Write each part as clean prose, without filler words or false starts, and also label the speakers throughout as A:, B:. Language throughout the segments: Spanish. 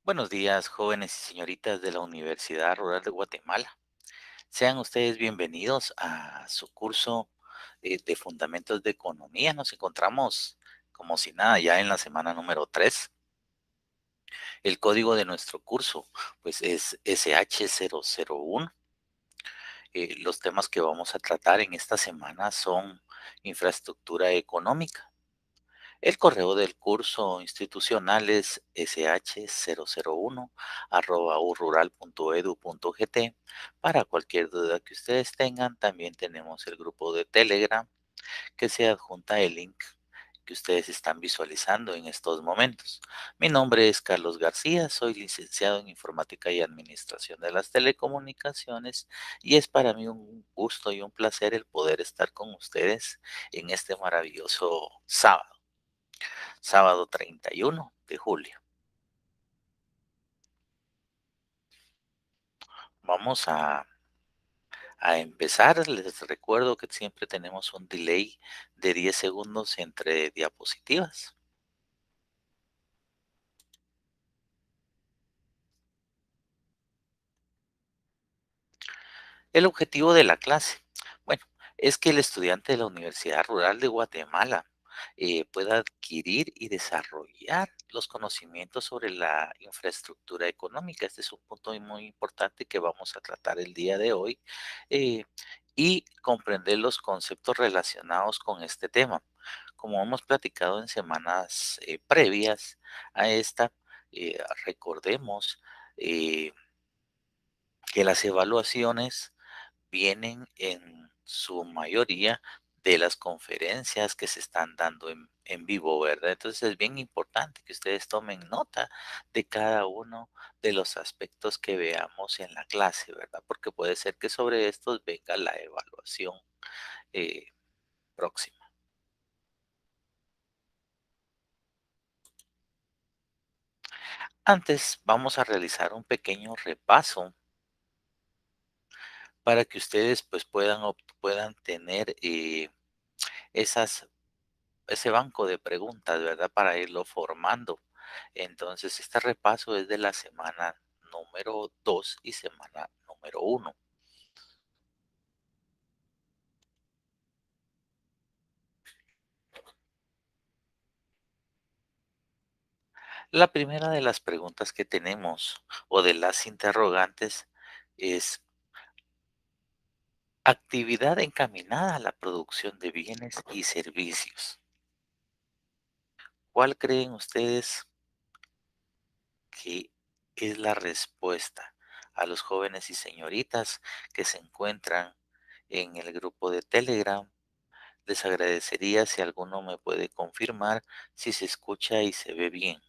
A: Buenos días, jóvenes y señoritas de la Universidad Rural de Guatemala. Sean ustedes bienvenidos a su curso de Fundamentos de Economía. Nos encontramos como si nada ya en la semana número 3. El código de nuestro curso pues es SH001. Los temas que vamos a tratar en esta semana son infraestructura económica. El correo del curso institucional es sh001@urural.edu.gt. Para cualquier duda que ustedes tengan, también tenemos el grupo de Telegram que se adjunta el link que ustedes están visualizando en estos momentos. Mi nombre es Carlos García, soy licenciado en Informática y Administración de las Telecomunicaciones y es para mí un gusto y un placer el poder estar con ustedes en este maravilloso sábado 31 de julio. Vamos a empezar. Les recuerdo que siempre tenemos un delay de 10 segundos entre diapositivas. El objetivo de la clase, bueno, es que el estudiante de la Universidad Rural de Guatemala pueda adquirir y desarrollar los conocimientos sobre la infraestructura económica. Este es un punto muy importante que vamos a tratar el día de hoy, eh, y comprender los conceptos relacionados con este tema. Como hemos platicado en semanas previas a esta, recordemos eh, que las evaluaciones vienen en su mayoría de las conferencias que se están dando en vivo, ¿verdad? Entonces es bien importante que ustedes tomen nota de cada uno de los aspectos que veamos en la clase, ¿verdad? Porque puede ser que sobre estos venga la evaluación eh, próxima. Antes vamos a realizar un pequeño repaso para que ustedes pues puedan tener esas ese banco de preguntas, ¿verdad? Para irlo formando. Entonces, este repaso es de la semana número 2 y semana número 1. La primera de las preguntas que tenemos o de las interrogantes es actividad encaminada a la producción de bienes y servicios. ¿Cuál creen ustedes que es la respuesta a los jóvenes y señoritas que se encuentran en el grupo de Telegram? Les agradecería si alguno me puede confirmar si se escucha y se ve bien.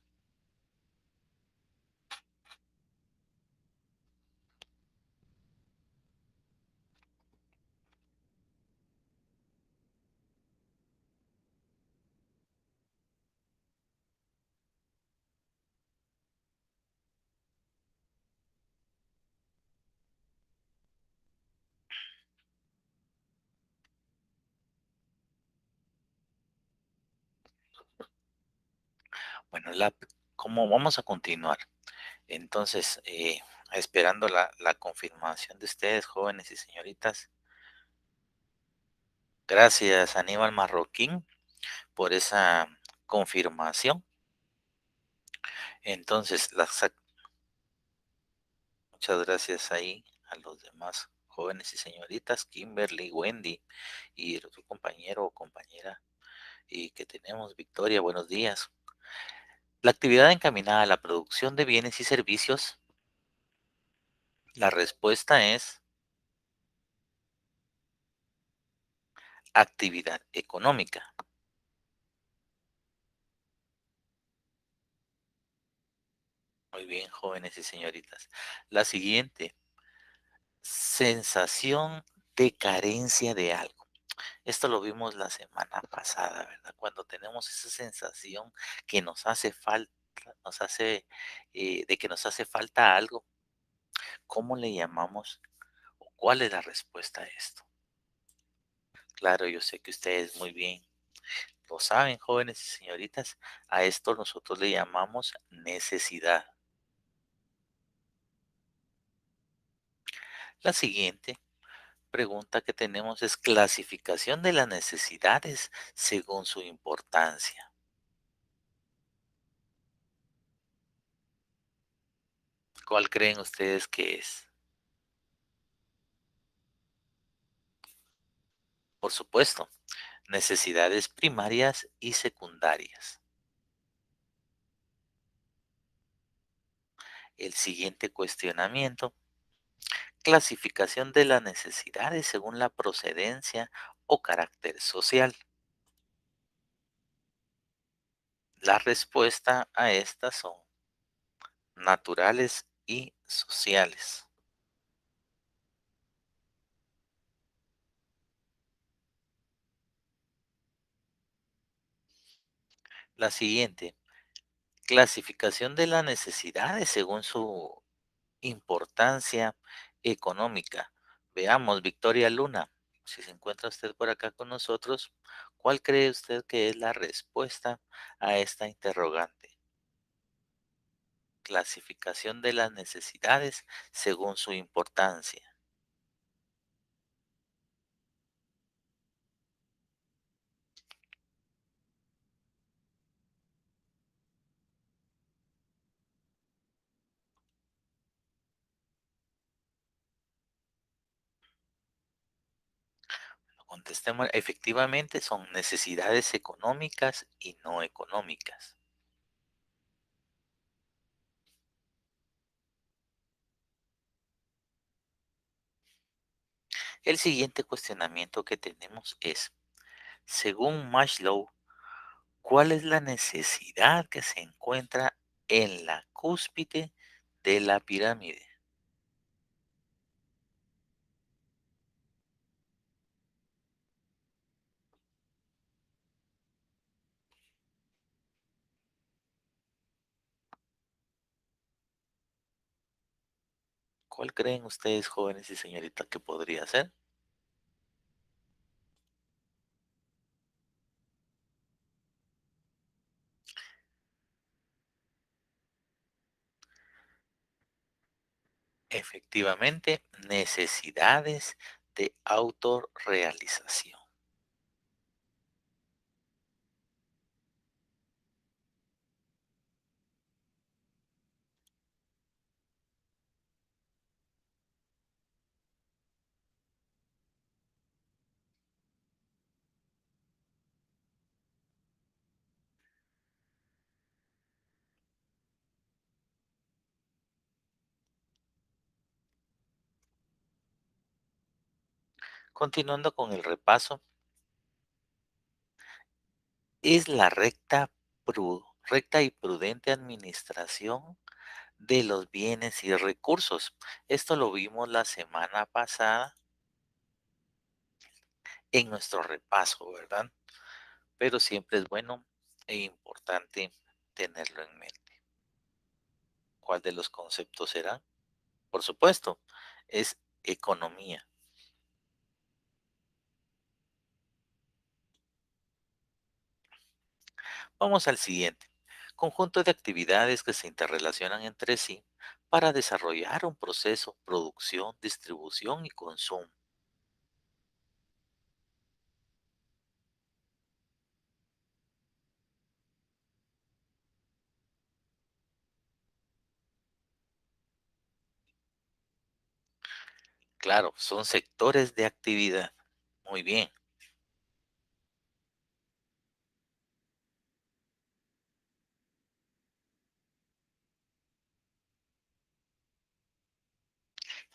A: Bueno, ¿cómo vamos a continuar? Entonces, esperando la confirmación de ustedes, jóvenes y señoritas. Gracias, Aníbal Marroquín, por esa confirmación. Entonces, muchas gracias ahí a los demás jóvenes y señoritas, Kimberly, Wendy y el otro compañero o compañera y que tenemos, Victoria, buenos días. La actividad encaminada a la producción de bienes y servicios, la respuesta es actividad económica. Muy bien, jóvenes y señoritas. La siguiente, sensación de carencia de algo. Esto lo vimos la semana pasada, ¿verdad? Cuando tenemos esa sensación que nos hace falta, nos hace, de que nos hace falta algo, ¿cómo le llamamos o cuál es la respuesta a esto? Claro, yo sé que ustedes muy bien lo saben, jóvenes y señoritas, a esto nosotros le llamamos necesidad. La siguiente pregunta que tenemos es clasificación de las necesidades según su importancia. ¿Cuál creen ustedes que es? Por supuesto, necesidades primarias y secundarias. El siguiente cuestionamiento, clasificación de las necesidades según la procedencia o carácter social. La respuesta a estas son naturales y sociales. La siguiente, clasificación de las necesidades según su importancia económica. Veamos, Victoria Luna, si se encuentra usted por acá con nosotros, ¿cuál cree usted que es la respuesta a esta interrogante? Clasificación de las necesidades según su importancia. Contestemos, efectivamente son necesidades económicas y no económicas. El siguiente cuestionamiento que tenemos es, según Maslow, ¿cuál es la necesidad que se encuentra en la cúspide de la pirámide? ¿Cuál creen ustedes, jóvenes y señoritas, que podría ser? Efectivamente, necesidades de autorrealización. Continuando con el repaso, es la recta y prudente administración de los bienes y recursos. Esto lo vimos la semana pasada en nuestro repaso, ¿verdad? Pero siempre es bueno e importante tenerlo en mente. ¿Cuál de los conceptos será? Por supuesto, es economía. Vamos al siguiente. Conjunto de actividades que se interrelacionan entre sí para desarrollar un proceso, producción, distribución y consumo. Claro, son sectores de actividad. Muy bien.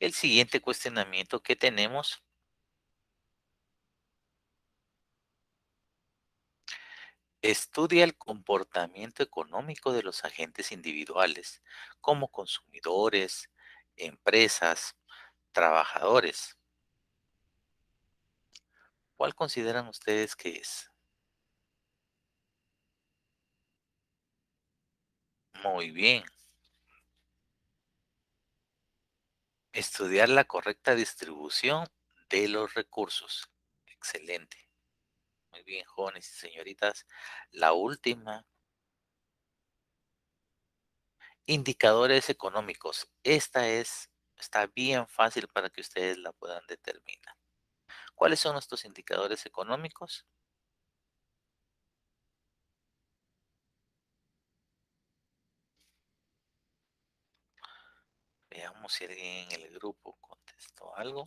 A: El siguiente cuestionamiento que tenemos, estudia el comportamiento económico de los agentes individuales, como consumidores, empresas, trabajadores. ¿Cuál consideran ustedes que es? Muy bien. Estudiar la correcta distribución de los recursos. Excelente. Muy bien, jóvenes y señoritas. La última, indicadores económicos. Esta es está bien fácil para que ustedes la puedan determinar. ¿Cuáles son nuestros indicadores económicos? Veamos si alguien en el grupo contestó algo.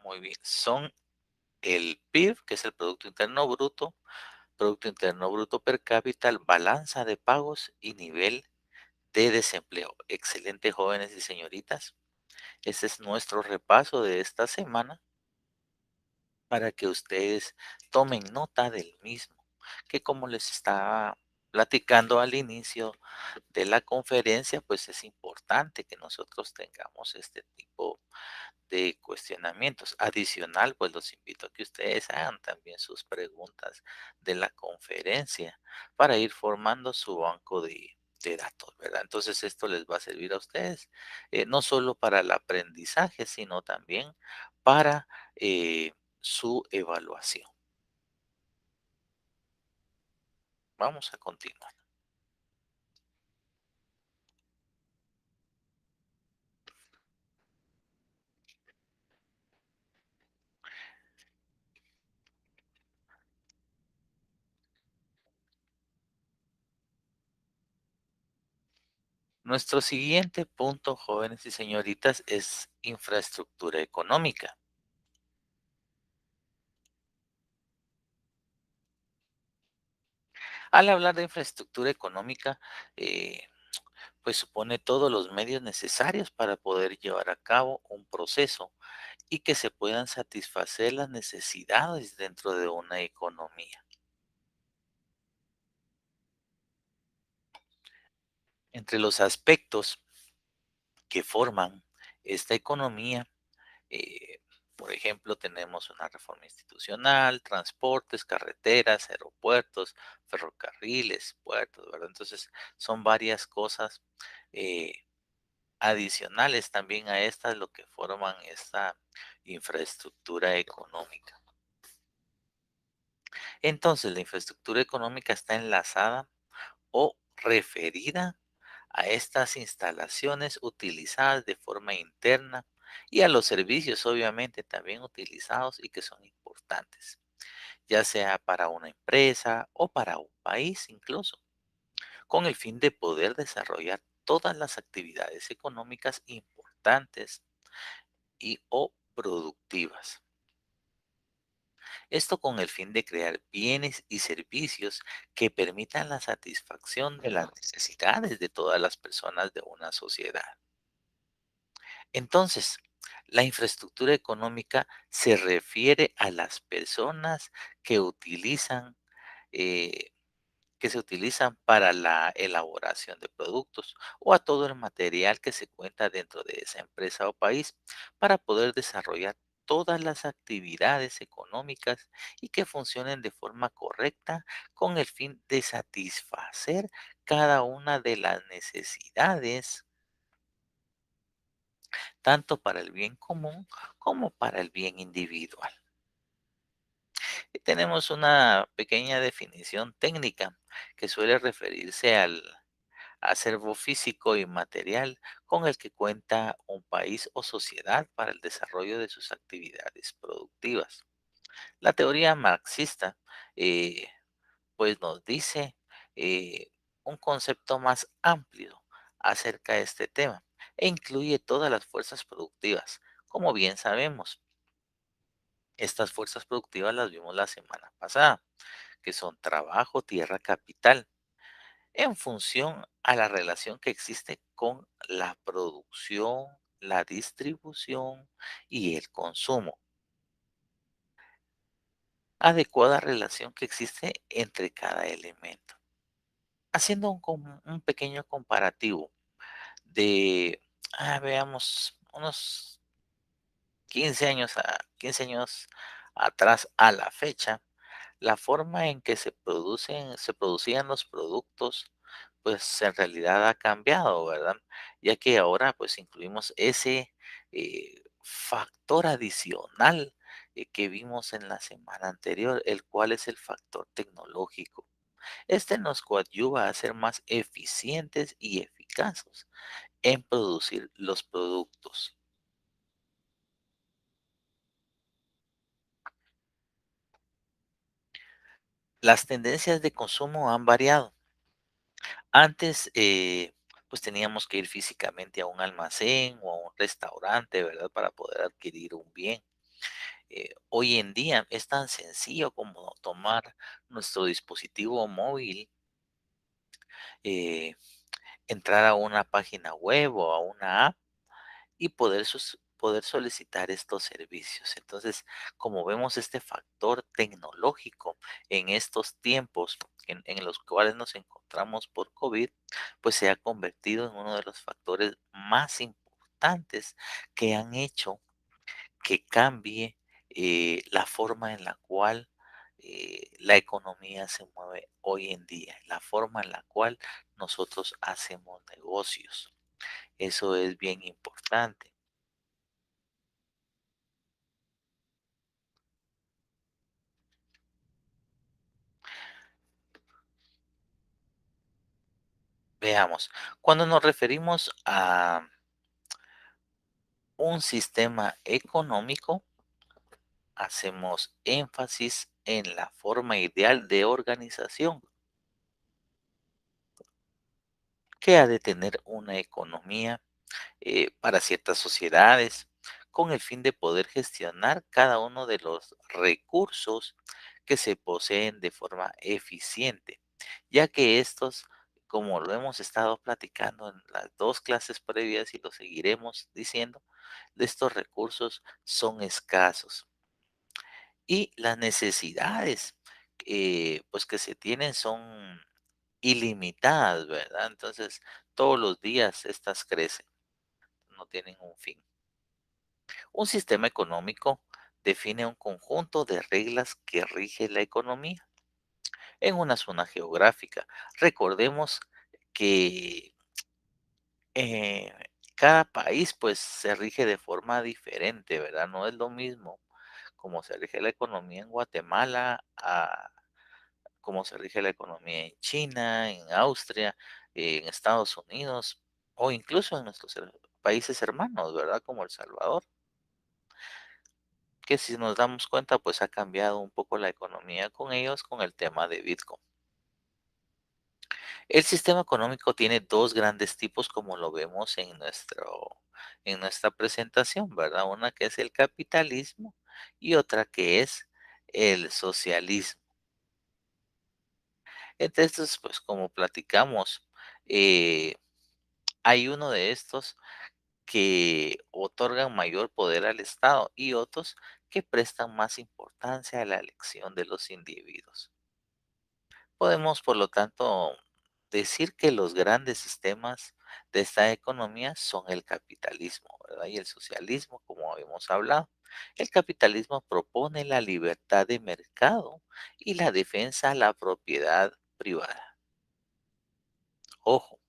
A: Muy bien, son el PIB, que es el Producto Interno Bruto per cápita, balanza de pagos y nivel de desempleo. Excelente, jóvenes y señoritas. Ese es nuestro repaso de esta semana para que ustedes tomen nota del mismo, que como les estaba platicando al inicio de la conferencia, pues es importante que nosotros tengamos este tipo de cuestionamientos. Adicional, pues los invito a que ustedes hagan también sus preguntas de la conferencia para ir formando su banco de datos, ¿verdad? Entonces esto les va a servir a ustedes, no solo para el aprendizaje, sino también para su evaluación. Vamos a continuar. Nuestro siguiente punto, jóvenes y señoritas, es infraestructura económica. Al hablar de infraestructura económica, eh, pues supone todos los medios necesarios para poder llevar a cabo un proceso y que se puedan satisfacer las necesidades dentro de una economía. Entre los aspectos que forman esta economía, eh, por ejemplo, tenemos una reforma institucional, transportes, carreteras, aeropuertos, ferrocarriles, puertos, ¿verdad? Entonces, son varias cosas eh, adicionales también a estas lo que forman esta infraestructura económica. Entonces, la infraestructura económica está enlazada o referida a estas instalaciones utilizadas de forma interna y a los servicios obviamente también utilizados y que son importantes, ya sea para una empresa o para un país incluso, con el fin de poder desarrollar todas las actividades económicas importantes y o productivas. Esto con el fin de crear bienes y servicios que permitan la satisfacción de las necesidades de todas las personas de una sociedad. Entonces, la infraestructura económica se refiere a las personas que utilizan eh, que se utilizan para la elaboración de productos o a todo el material que se cuenta dentro de esa empresa o país para poder desarrollar todas las actividades económicas y que funcionen de forma correcta con el fin de satisfacer cada una de las necesidades, tanto para el bien común como para el bien individual. Y tenemos una pequeña definición técnica que suele referirse al acervo físico y material con el que cuenta un país o sociedad para el desarrollo de sus actividades productivas. La teoría marxista eh, pues nos dice un concepto más amplio acerca de este tema e incluye todas las fuerzas productivas. Como bien sabemos, estas fuerzas productivas las vimos la semana pasada, que son trabajo, tierra, capital en función a la relación que existe con la producción, la distribución y el consumo. Adecuada relación que existe entre cada elemento. Haciendo un pequeño comparativo de, veamos, unos 15 años atrás a la fecha, la forma en que se producían los productos, pues en realidad ha cambiado, ¿verdad? Ya que ahora pues incluimos ese factor adicional que vimos en la semana anterior, el cual es el factor tecnológico. Este nos coadyuva a ser más eficientes y eficaces en producir los productos. Las tendencias de consumo han variado. Antes, pues teníamos que ir físicamente a un almacén o a un restaurante, ¿verdad? Para poder adquirir un bien. Hoy en día es tan sencillo como tomar nuestro dispositivo móvil, eh, entrar a una página web o a una app y poder solicitar estos servicios. Entonces, como vemos este factor tecnológico en estos tiempos en los cuales nos encontramos por COVID, pues se ha convertido en uno de los factores más importantes que han hecho que cambie la forma en la cual la economía se mueve hoy en día, la forma en la cual nosotros hacemos negocios. Eso es bien importante. Veamos, cuando nos referimos a un sistema económico, hacemos énfasis en la forma ideal de organización que ha de tener una economía para ciertas sociedades con el fin de poder gestionar cada uno de los recursos que se poseen de forma eficiente, ya que estos, como lo hemos estado platicando en las dos clases previas y lo seguiremos diciendo, de estos recursos son escasos y las necesidades pues que se tienen son ilimitadas, ¿verdad? Entonces, todos los días estas crecen, no tienen un fin. Un sistema económico define un conjunto de reglas que rige la economía en una zona geográfica. Recordemos que eh, cada país pues se rige de forma diferente, ¿verdad? No es lo mismo como se rige la economía en Guatemala a como se rige la economía en China, en Austria, en Estados Unidos o incluso en nuestros países hermanos, ¿verdad? Como El Salvador. Que si nos damos cuenta, pues ha cambiado un poco la economía con ellos con el tema de Bitcoin. El sistema económico tiene dos grandes tipos como lo vemos en nuestra presentación, ¿verdad? Una que es el capitalismo y otra que es el socialismo. Entre estos, pues como platicamos, eh, hay uno de estos que otorgan mayor poder al Estado y otros que prestan más importancia a la elección de los individuos. Podemos, por lo tanto, decir que los grandes sistemas de esta economía son el capitalismo, ¿verdad? Y el socialismo, como habíamos hablado. El capitalismo propone la libertad de mercado y la defensa a la propiedad privada. Ojo,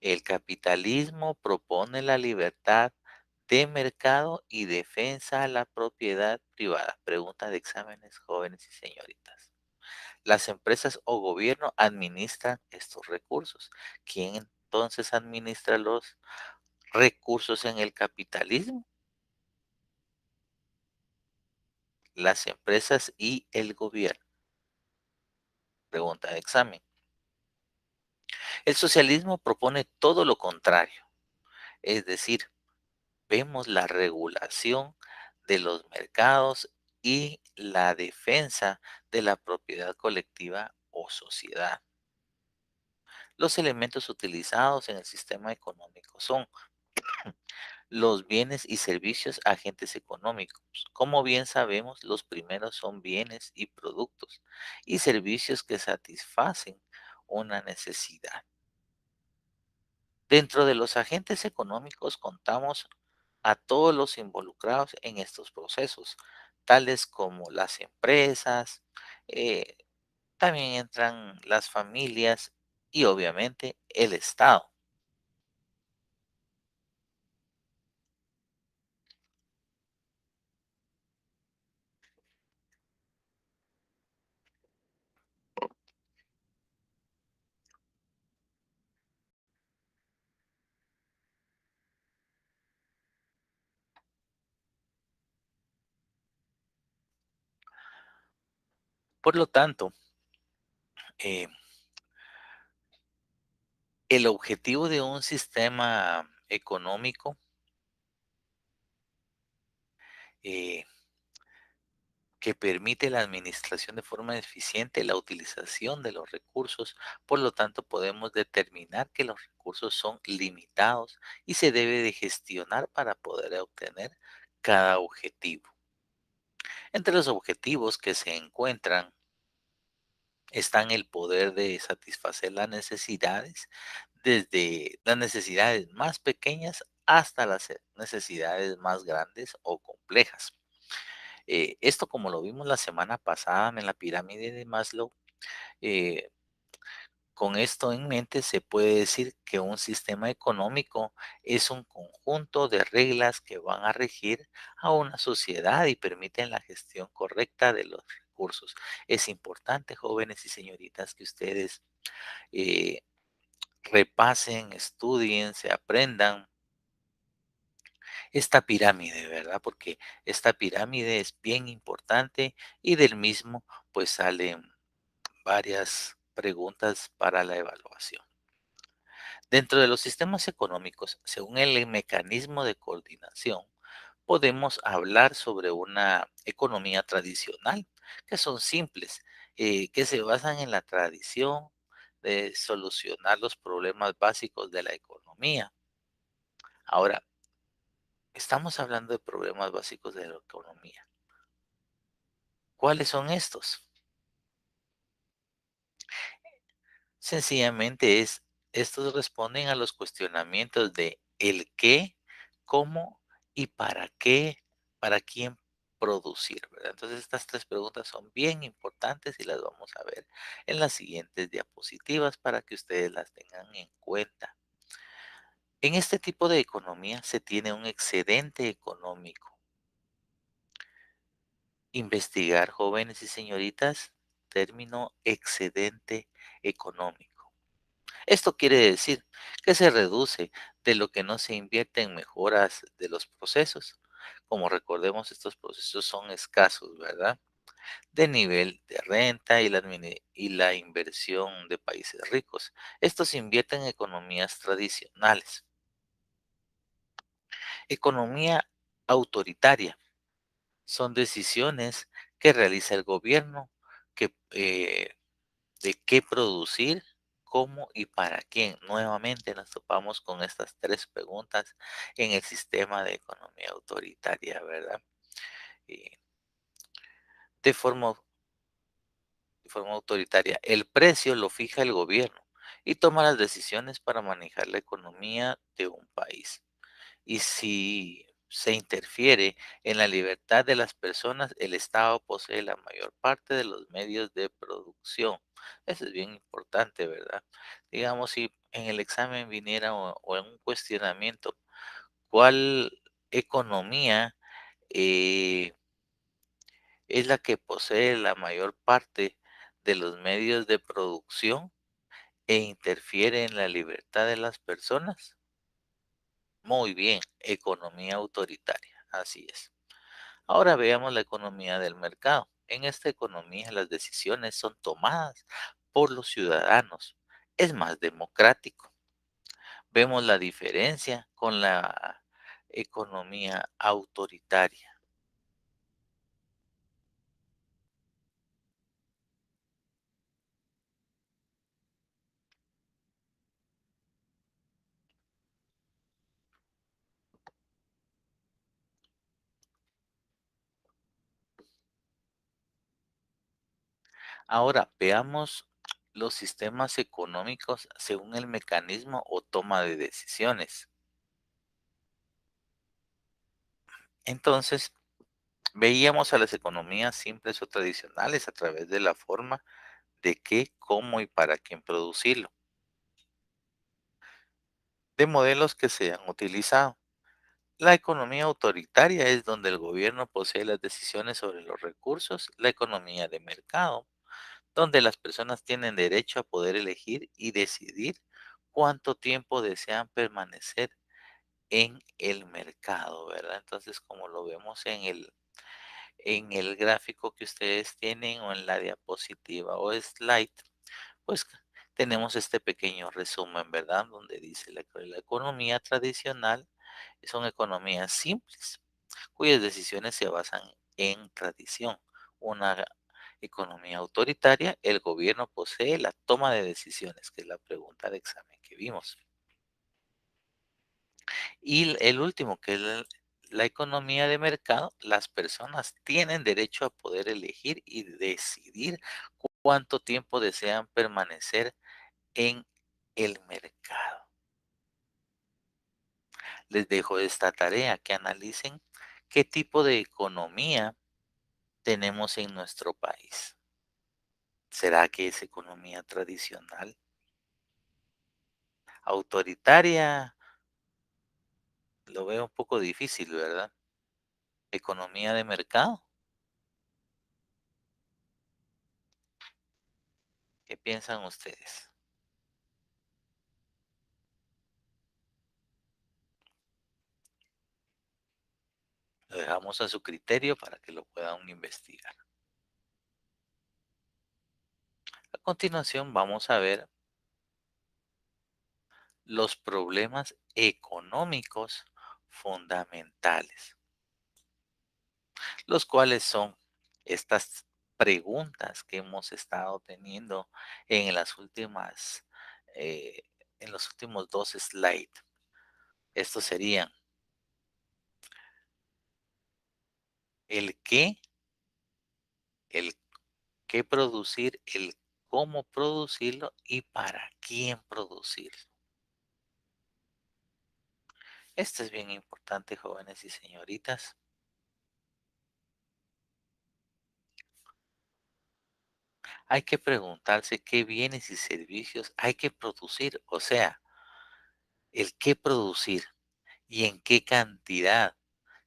A: el capitalismo propone la libertad de mercado y defensa a la propiedad privada. Pregunta de exámenes, jóvenes y señoritas. Las empresas o gobierno administran estos recursos. ¿Quién entonces administra los recursos en el capitalismo? Las empresas y el gobierno. Pregunta de examen. El socialismo propone todo lo contrario, es decir, vemos la regulación de los mercados y la defensa de la propiedad colectiva o sociedad. Los elementos utilizados en el sistema económico son los bienes y servicios agentes económicos. Como bien sabemos, los primeros son bienes y productos y servicios que satisfacen una necesidad. Dentro de los agentes económicos contamos a todos los involucrados en estos procesos, tales como las empresas, eh, también entran las familias y obviamente el Estado. Por lo tanto, eh, el objetivo de un sistema económico eh, que permite la administración de forma eficiente la utilización de los recursos. Por lo tanto, podemos determinar que los recursos son limitados y se debe de gestionar para poder obtener cada objetivo. Entre los objetivos que se encuentran están el poder de satisfacer las necesidades, desde las necesidades más pequeñas hasta las necesidades más grandes o complejas. Esto, como lo vimos la semana pasada en la pirámide de Maslow, eh, con esto en mente se puede decir que un sistema económico es un conjunto de reglas que van a regir a una sociedad y permiten la gestión correcta de los recursos. Es importante, jóvenes y señoritas, que ustedes eh, repasen, estudien, se aprendan esta pirámide, ¿verdad? Porque esta pirámide es bien importante y del mismo pues salen varias preguntas para la evaluación. Dentro de los sistemas económicos, según el mecanismo de coordinación, podemos hablar sobre una economía tradicional, que son simples, que se basan en la tradición de solucionar los problemas básicos de la economía. Ahora, estamos hablando de problemas básicos de la economía. ¿Cuáles son estos? Sencillamente estos responden a los cuestionamientos de el qué, cómo y para quién producir, ¿verdad? Entonces estas tres preguntas son bien importantes y las vamos a ver en las siguientes diapositivas para que ustedes las tengan en cuenta. En este tipo de economía se tiene un excedente económico. Investigar, jóvenes y señoritas, término excedente económico. Esto quiere decir que se reduce de lo que no se invierte en mejoras de los procesos. Como recordemos, estos procesos son escasos, ¿verdad? De nivel de renta y la inversión de países ricos. Estos invierten en economías tradicionales. Economía autoritaria. Son decisiones que realiza el gobierno que, de qué producir, cómo y para quién. Nuevamente nos topamos con estas tres preguntas en el sistema de economía autoritaria, ¿verdad? Y de forma, de forma autoritaria, el precio lo fija el gobierno y toma las decisiones para manejar la economía de un país. Y si se interfiere en la libertad de las personas, el Estado posee la mayor parte de los medios de producción. Eso es bien importante, ¿verdad? Digamos, si en el examen viniera o en un cuestionamiento, ¿cuál economía eh, es la que posee la mayor parte de los medios de producción e interfiere en la libertad de las personas? Muy bien, economía autoritaria, así es. Ahora veamos la economía del mercado. En esta economía las decisiones son tomadas por los ciudadanos. Es más democrático. Vemos la diferencia con la economía autoritaria. Ahora veamos los sistemas económicos según el mecanismo o toma de decisiones. Entonces, veíamos a las economías simples o tradicionales a través de la forma de qué, cómo y para quién producirlo, de modelos que se han utilizado. La economía autoritaria es donde el gobierno posee las decisiones sobre los recursos, la economía de mercado, donde las personas tienen derecho a poder elegir y decidir cuánto tiempo desean permanecer en el mercado, ¿verdad? Entonces, como lo vemos En el gráfico que ustedes tienen o en la diapositiva o slide, pues tenemos este pequeño resumen, ¿verdad? Donde dice la economía tradicional son economías simples, cuyas decisiones se basan en tradición. Una economía autoritaria, el gobierno posee la toma de decisiones, que es la pregunta de examen que vimos. Y el último, que es la economía de mercado, las personas tienen derecho a poder elegir y decidir cuánto tiempo desean permanecer en el mercado. Les dejo esta tarea, que analicen qué tipo de economía tenemos en nuestro país. ¿Será que es economía tradicional, autoritaria? Lo veo un poco difícil, ¿verdad? ¿Economía de mercado? ¿Qué piensan ustedes? Lo dejamos a su criterio para que lo puedan investigar. A continuación vamos a ver los problemas económicos fundamentales, los cuales son estas preguntas que hemos estado teniendo en las últimas, eh, en los últimos dos slides. Estos serían el el qué producir, el cómo producirlo y para quién producirlo. Esto es bien importante, jóvenes y señoritas. Hay que preguntarse qué bienes y servicios hay que producir, o sea, el qué producir y en qué cantidad.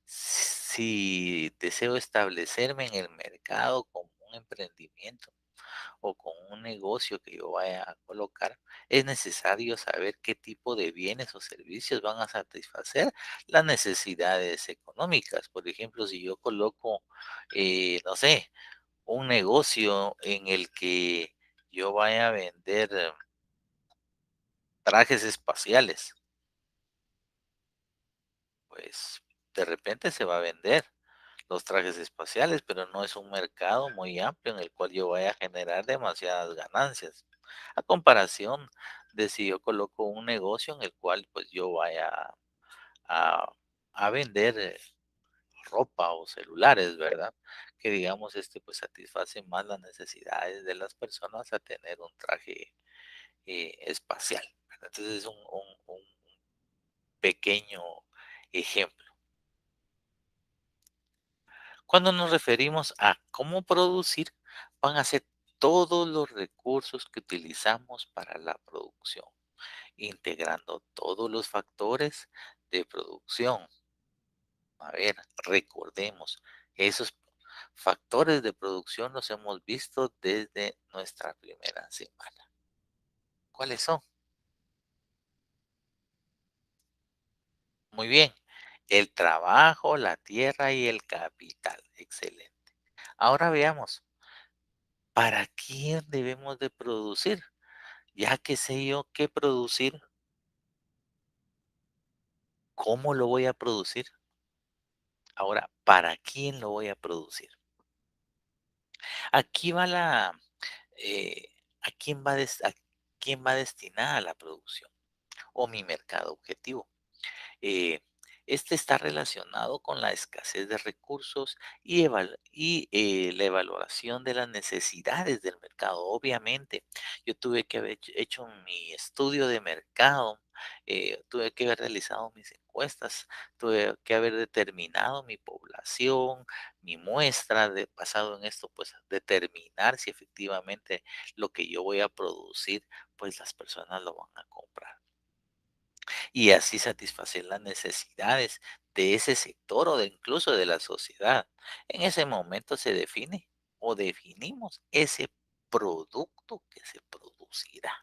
A: Si deseo establecerme en el mercado como un emprendimiento o con un negocio que yo vaya a colocar, es necesario saber qué tipo de bienes o servicios van a satisfacer las necesidades económicas. Por ejemplo, si yo coloco, no sé, un negocio en el que yo vaya a vender trajes espaciales, pues de repente se va a vender los trajes espaciales, pero no es un mercado muy amplio en el cual yo vaya a generar demasiadas ganancias. A comparación de si yo coloco un negocio en el cual pues yo vaya a, a vender ropa o celulares, ¿verdad? Que digamos, pues satisface más las necesidades de las personas a tener un traje espacial, ¿verdad? Entonces es un pequeño ejemplo. Cuando nos referimos a cómo producir, van a ser todos los recursos que utilizamos para la producción, integrando todos los factores de producción. A ver, recordemos, esos factores de producción los hemos visto desde nuestra primera semana. ¿Cuáles son? Muy bien, el trabajo, la tierra y el capital. Excelente. Ahora veamos, ¿para quién debemos de producir? Ya que sé yo qué producir, ¿cómo lo voy a producir? Ahora, ¿para quién lo voy a producir? Aquí va eh, ¿a quién va destinada la producción o mi mercado objetivo? Eh, este está relacionado con la escasez de recursos y la evaluación de las necesidades del mercado. Obviamente, yo tuve que haber hecho mi estudio de mercado, tuve que haber realizado mis encuestas, tuve que haber determinado mi población, mi muestra, basado en esto, pues determinar si efectivamente lo que yo voy a producir, pues las personas lo van a comprar y así satisfacer las necesidades de ese sector o de incluso de la sociedad. En ese momento se define o definimos ese producto que se producirá.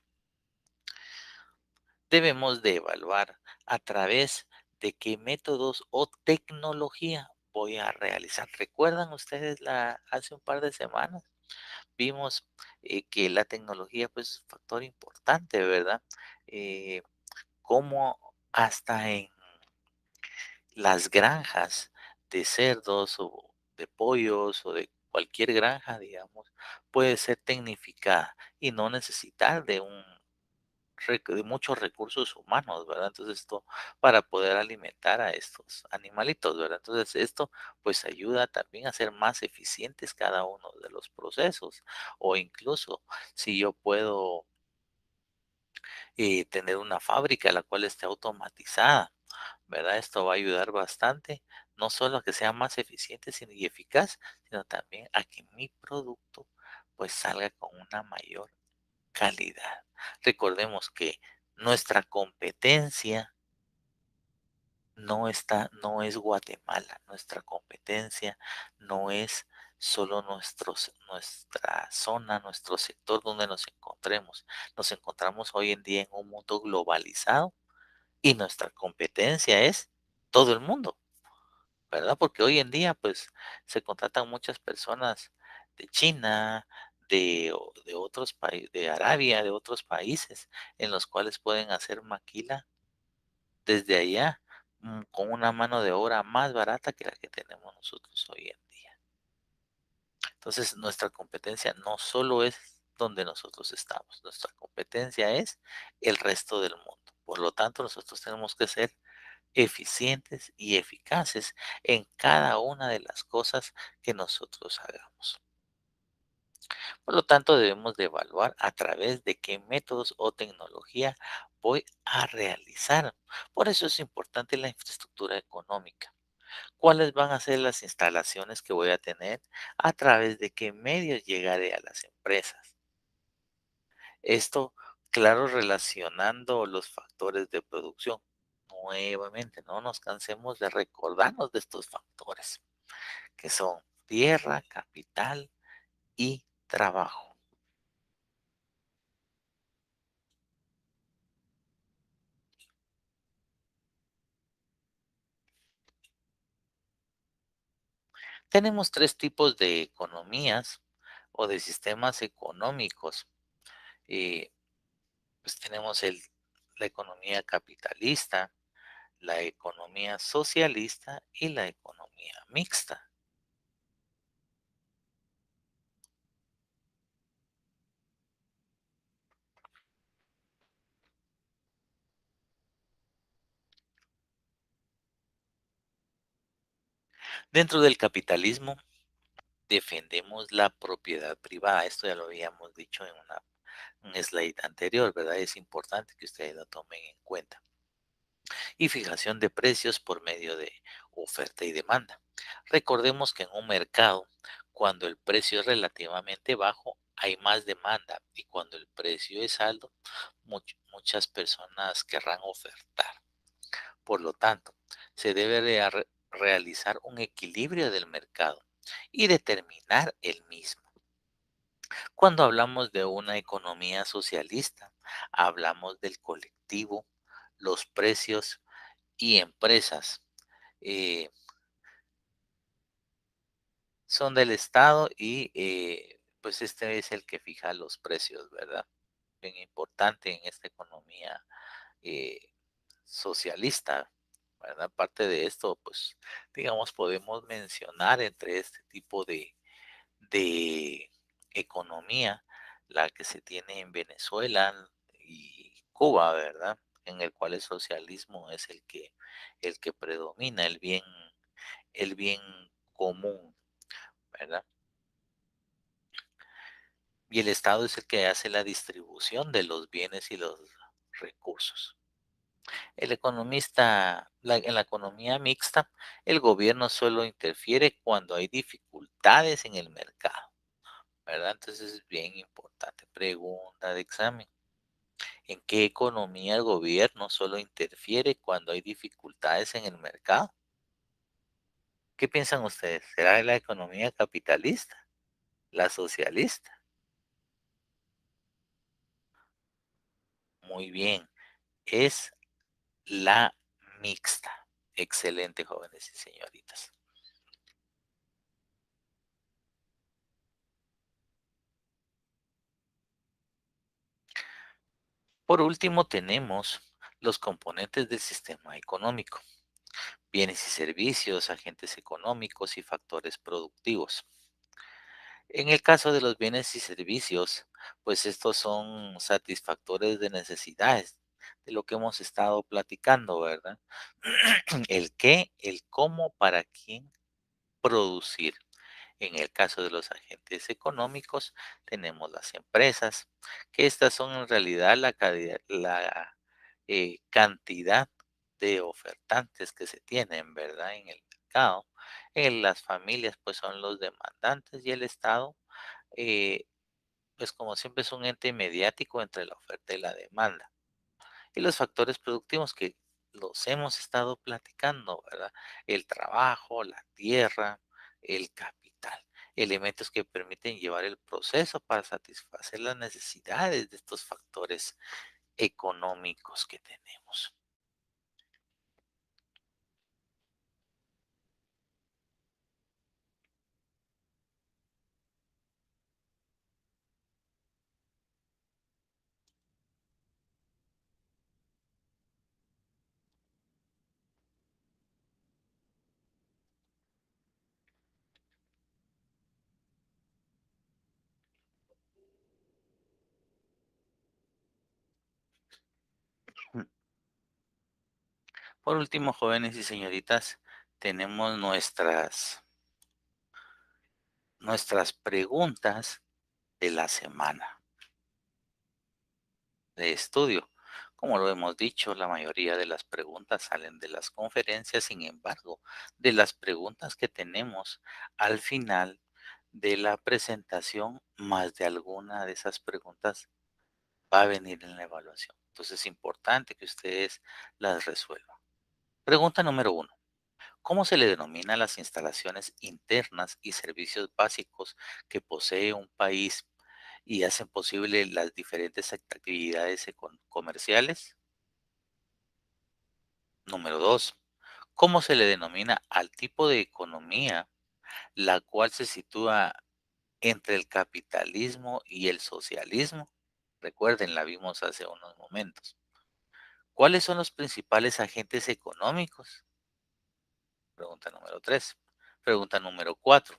A: Debemos de evaluar a través de qué métodos o tecnología voy a realizar. ¿Recuerdan ustedes hace un par de semanas? Vimos que la tecnología pues es un factor importante, ¿verdad? Eh, Como hasta en las granjas de cerdos o de pollos o de cualquier granja, digamos, puede ser tecnificada y no necesitar de muchos recursos humanos, ¿verdad? Entonces esto para poder alimentar a estos animalitos, ¿verdad? Entonces esto pues ayuda también a ser más eficientes cada uno de los procesos o incluso si yo puedo tener una fábrica la cual esté automatizada, ¿verdad? Esto va a ayudar bastante, no solo a que sea más eficiente y eficaz, sino también a que mi producto pues salga con una mayor calidad. Recordemos que nuestra competencia no es Guatemala, nuestra competencia no es solo nuestra zona, nuestro sector donde nos encontremos. Nos encontramos hoy en día en un mundo globalizado y nuestra competencia es todo el mundo, ¿verdad? Porque hoy en día, pues, se contratan muchas personas de China, de otros países, de Arabia, de otros países, en los cuales pueden hacer maquila desde allá, con una mano de obra más barata que la que tenemos nosotros hoy en día. Entonces, nuestra competencia no solo es donde nosotros estamos, nuestra competencia es el resto del mundo. Por lo tanto, nosotros tenemos que ser eficientes y eficaces en cada una de las cosas que nosotros hagamos. Por lo tanto, debemos de evaluar a través de qué métodos o tecnología voy a realizar. Por eso es importante la infraestructura económica. ¿Cuáles van a ser las instalaciones que voy a tener? A través de qué medios llegaré a las empresas. Esto, claro, relacionando los factores de producción. Nuevamente, no nos cansemos de recordarnos de estos factores, que son tierra, capital y trabajo. Tenemos tres tipos de economías o de sistemas económicos. Eh, pues tenemos la economía capitalista, la economía socialista y la economía mixta. Dentro del capitalismo defendemos la propiedad privada. Esto ya lo habíamos dicho en un slide anterior, ¿verdad? Es importante que ustedes lo tomen en cuenta. Y fijación de precios por medio de oferta y demanda. Recordemos que en un mercado, cuando el precio es relativamente bajo, hay más demanda y cuando el precio es alto, muchas personas querrán ofertar. Por lo tanto, se debe realizar un equilibrio del mercado y determinar el mismo. Cuando hablamos de una economía socialista, hablamos del colectivo, los precios y empresas. eh, Son del Estado y pues este es el que fija los precios, ¿verdad? Bien importante en esta economía eh, socialista, ¿verdad? Aparte de esto, pues digamos, podemos mencionar entre este tipo de economía, la que se tiene en Venezuela y Cuba, ¿verdad? En el cual el socialismo es el que predomina, el bien común, ¿verdad? Y el Estado es el que hace la distribución de los bienes y los recursos. En la economía mixta, el gobierno solo interfiere cuando hay dificultades en el mercado, ¿verdad? Entonces es bien importante. Pregunta de examen. ¿En qué economía el gobierno solo interfiere cuando hay dificultades en el mercado? ¿Qué piensan ustedes? ¿Será la economía capitalista? ¿La socialista? Muy bien, es la mixta. Excelente, jóvenes y señoritas. Por último, tenemos los componentes del sistema económico, bienes y servicios, agentes económicos y factores productivos. En el caso de los bienes y servicios, pues estos son satisfactores de necesidades, de lo que hemos estado platicando, ¿verdad? El qué, el cómo, para quién producir. En el caso de los agentes económicos, tenemos las empresas, que estas son en realidad la cantidad de ofertantes que se tienen, ¿verdad? En el mercado. En las familias, pues son los demandantes y el Estado, eh, pues como siempre es un ente mediático entre la oferta y la demanda. Y los factores productivos que los hemos estado platicando, ¿verdad? El trabajo, la tierra, el capital, elementos que permiten llevar el proceso para satisfacer las necesidades de estos factores económicos que tenemos. Por último, jóvenes y señoritas, tenemos nuestras preguntas de la semana de estudio. Como lo hemos dicho, la mayoría de las preguntas salen de las conferencias, sin embargo, de las preguntas que tenemos al final de la presentación, más de alguna de esas preguntas va a venir en la evaluación. Entonces es importante que ustedes las resuelvan. Pregunta número uno. ¿Cómo se le denomina a las instalaciones internas y servicios básicos que posee un país y hacen posible las diferentes actividades comerciales? Número 2. ¿Cómo se le denomina al tipo de economía la cual se sitúa entre el capitalismo y el socialismo? Recuerden, la vimos hace unos momentos. ¿Cuáles son los principales agentes económicos? Pregunta número 3. Pregunta número 4.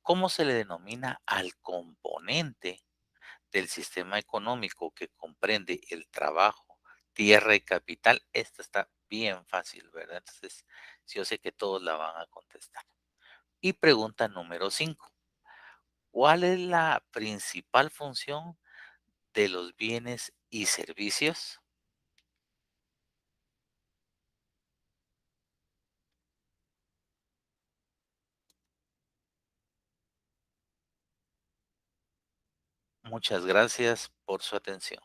A: ¿Cómo se le denomina al componente del sistema económico que comprende el trabajo, tierra y capital? Esta está bien fácil, ¿verdad? Entonces, yo sé que todos la van a contestar. Y pregunta número 5. ¿Cuál es la principal función de los bienes y servicios? Muchas gracias por su atención.